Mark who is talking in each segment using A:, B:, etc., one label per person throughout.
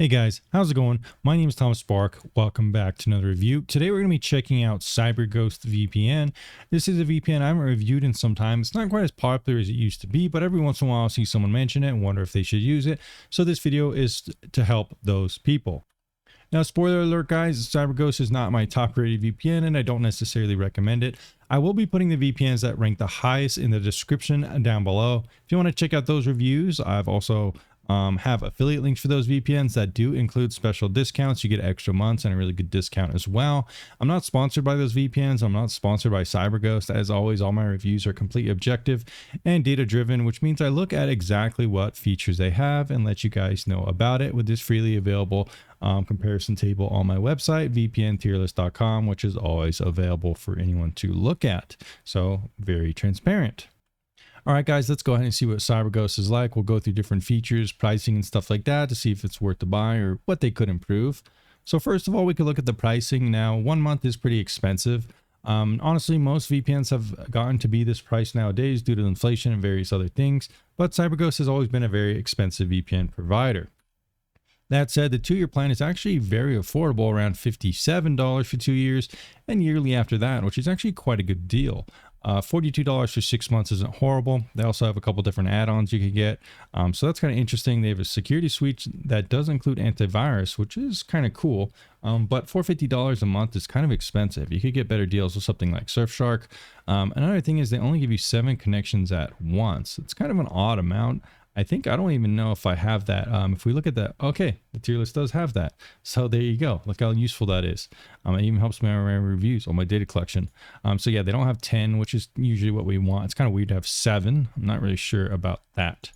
A: Hey guys, how's it going? My name is Thomas Spark. Welcome back to another review. Today we're going to be checking out Cyberghost VPN. This is a VPN I haven't reviewed in some time. It's not quite as popular as it used to be, but every once in a while I see someone mention it and wonder if they should use it. So this video is to help those people. Now, spoiler alert guys, Cyberghost is not my top rated VPN and I don't necessarily recommend it. I will be putting the VPNs that rank the highest in the description down below. If you want to check out those reviews, I've also have affiliate links for those VPNs that do include special discounts. You get extra months and a really good discount as well. I'm not sponsored by those VPNs. I'm not sponsored by Cyberghost. As always, all my reviews are completely objective and data driven, which means I look at exactly what features they have and let you guys know about it with this freely available comparison table on my website, vpntierlist.com, which is always available for anyone to look at. So very transparent. All right, guys, let's go ahead and see what Cyberghost is like. We'll go through different features, pricing, and stuff like that to see if it's worth the buy or what they could improve. So first of all, we could look at the pricing. Now, 1 month is pretty expensive. Honestly, most VPNs have gotten to be this price nowadays due to inflation and various other things, but Cyberghost has always been a very expensive VPN provider. That said, the 2-year plan is actually very affordable, around $57 for 2 years, and yearly after that, which is actually quite a good deal. $42 for 6 months isn't horrible. They also have a couple different add-ons you can get. So that's kind of interesting. They have a security suite that does include antivirus, which is kind of cool. But $450 a month is kind of expensive. You could get better deals with something like Surfshark. Another thing is they only give you 7 connections at once. It's kind of an odd amount. I don't even know if I have that. If we look at that, okay, the tier list does have that. So there you go. Look how useful that is. It even helps me on my reviews on my data collection. So yeah, they don't have 10, which is usually what we want. It's kind of weird to have 7. I'm not really sure about that.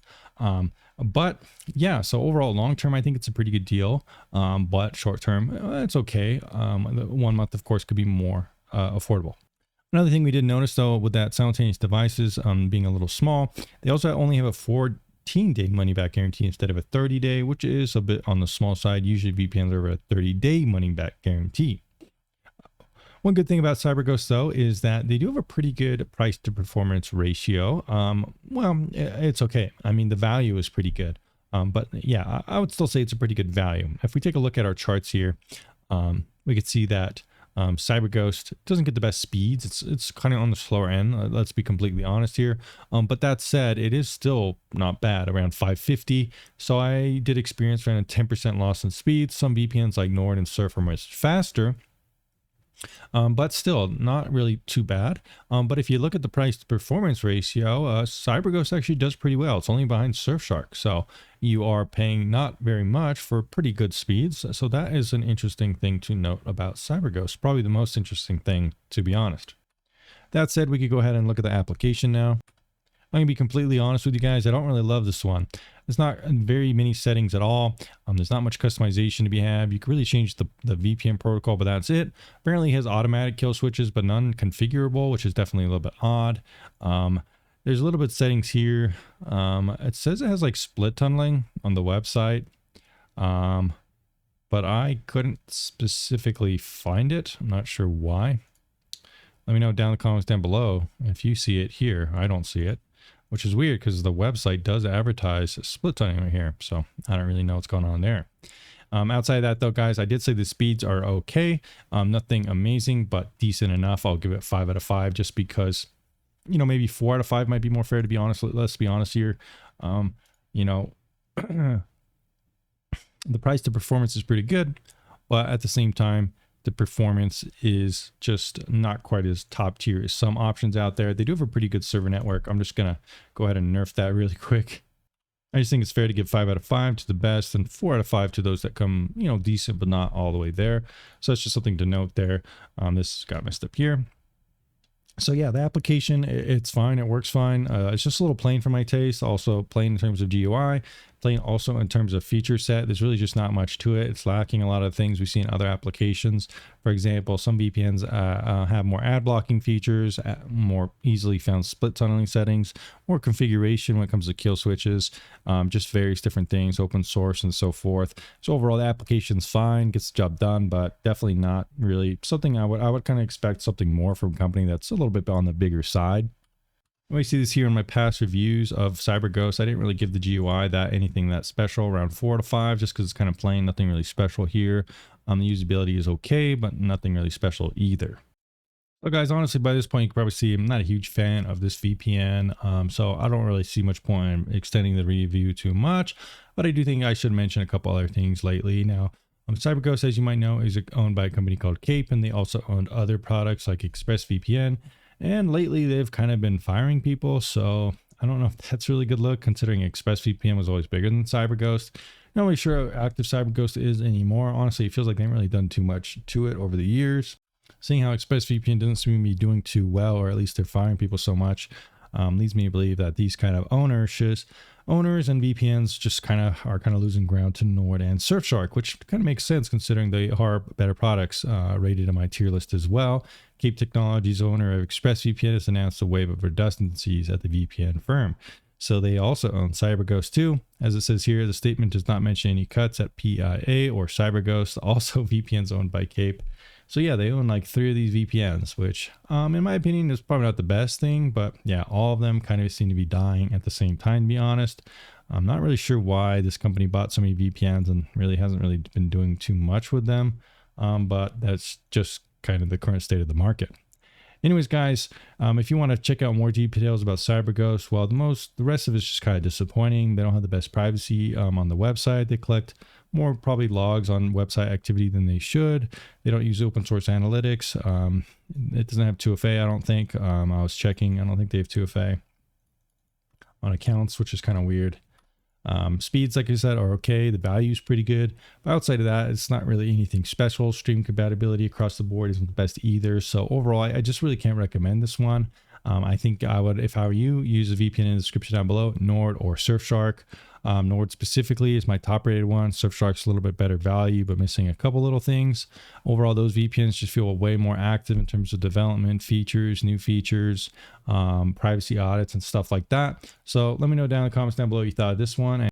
A: But yeah, so overall long term, I think it's a pretty good deal. But short term, it's okay. 1 month, of course, could be more affordable. Another thing we did notice though, with that simultaneous devices being a little small, they also only have a 14-day money-back guarantee instead of a 30-day, which is a bit on the small side. Usually VPNs are a 30-day money-back guarantee. One good thing about Cyberghost, though, is that they do have a pretty good price-to-performance ratio. Well, it's okay. I mean, the value is pretty good. But yeah, I would still say it's a pretty good value. If we take a look at our charts here, we could see that Cyberghost doesn't get the best speeds. It's kind of on the slower end. Let's be completely honest here. But that said, it is still not bad, around 550. So I did experience around a 10% loss in speed. Some VPNs like Nord and Surf are much faster. But still not really too bad. But if you look at the price to performance ratio, Cyberghost actually does pretty well. It's only behind Surfshark. So you are paying not very much for pretty good speeds. So that is an interesting thing to note about Cyberghost. Probably the most interesting thing, to be honest. That said, we could go ahead and look at the application now. I'm going to be completely honest with you guys. I don't really love this one. There's not very many settings at all. There's not much customization to be had. You can really change the VPN protocol, but that's it. Apparently it has automatic kill switches, but none configurable, which is definitely a little bit odd. There's a little bit of settings here. It says it has like split tunneling on the website. But I couldn't specifically find it. I'm not sure why. Let me know down in the comments down below if you see it here. I don't see it, which is weird because the website does advertise split tunneling right here. So I don't really know what's going on there. Outside of that though, guys, I did say the speeds are okay. Nothing amazing, but decent enough. I'll give it 5 out of 5 just because, you know, maybe 4 out of 5 might be more fair, to be honest. Let's be honest here. You know, the price to performance is pretty good, but at the same time, the performance is just not quite as top tier as some options out there. They do have a pretty good server network. I'm just going to go ahead and nerf that really quick. I just think it's fair to give 5 out of 5 to the best and 4 out of 5 to those that come, you know, decent, but not all the way there. So that's just something to note there. This got messed up here. So yeah, the application, it's fine. It works fine. It's just a little plain for my taste. Also plain in terms of GUI, plain also in terms of feature set. There's really just not much to it. It's lacking a lot of things we see in other applications. For example, some VPNs have more ad blocking features, more easily found split tunneling settings, more configuration when it comes to kill switches, just various different things, open source and so forth. So overall, the application's fine, gets the job done, but definitely not really something I would kind of expect something more from a company that's a little bit on the bigger side. We see this here in my past reviews of Cyberghost. I didn't really give the GUI anything that special, around 4 to 5, just because it's kind of plain, nothing really special here. The usability is okay, but nothing really special either. So guys, honestly, by this point, you can probably see I'm not a huge fan of this VPN. So I don't really see much point in extending the review too much, but I do think I should mention a couple other things lately. Now, Cyberghost, as you might know, is owned by a company called Cape, and they also owned other products like ExpressVPN. And lately, they've kind of been firing people. So I don't know if that's really good look, considering ExpressVPN was always bigger than Cyberghost. Not really sure how active Cyberghost is anymore. Honestly, it feels like they haven't really done too much to it over the years. Seeing how ExpressVPN doesn't seem to be doing too well, or at least they're firing people so much, leads me to believe that these kind of owners and VPNs just kind of losing ground to Nord and Surfshark, which kind of makes sense considering they are better products rated on my tier list as well. Cape Technologies, owner of ExpressVPN, has announced a wave of redundancies at the VPN firm. So they also own Cyberghost too. As it says here, the statement does not mention any cuts at PIA or Cyberghost. Also, VPNs owned by Cape. So yeah, they own like 3 of these VPNs, which in my opinion is probably not the best thing, but yeah, all of them kind of seem to be dying at the same time, to be honest. I'm not really sure why this company bought so many VPNs and really hasn't really been doing too much with them, but that's just kind of the current state of the market. Anyways, guys, if you want to check out more details about Cyberghost, well, the rest of it's just kind of disappointing. They don't have the best privacy on the website. They collect more probably logs on website activity than they should. They don't use open source analytics. It doesn't have 2FA, I don't think. I was checking. I don't think they have 2FA on accounts, which is kind of weird. Speeds, like I said, are okay. The value is pretty good. But outside of that, it's not really anything special. Stream compatibility across the board isn't the best either. So overall, I just really can't recommend this one. I think I would, if I were you, use a VPN in the description down below, Nord or Surfshark. Nord specifically is my top rated one. Surfshark's a little bit better value, but missing a couple little things. Overall, those VPNs just feel way more active in terms of development features, new features, privacy audits and stuff like that. So let me know down in the comments down below what you thought of this one.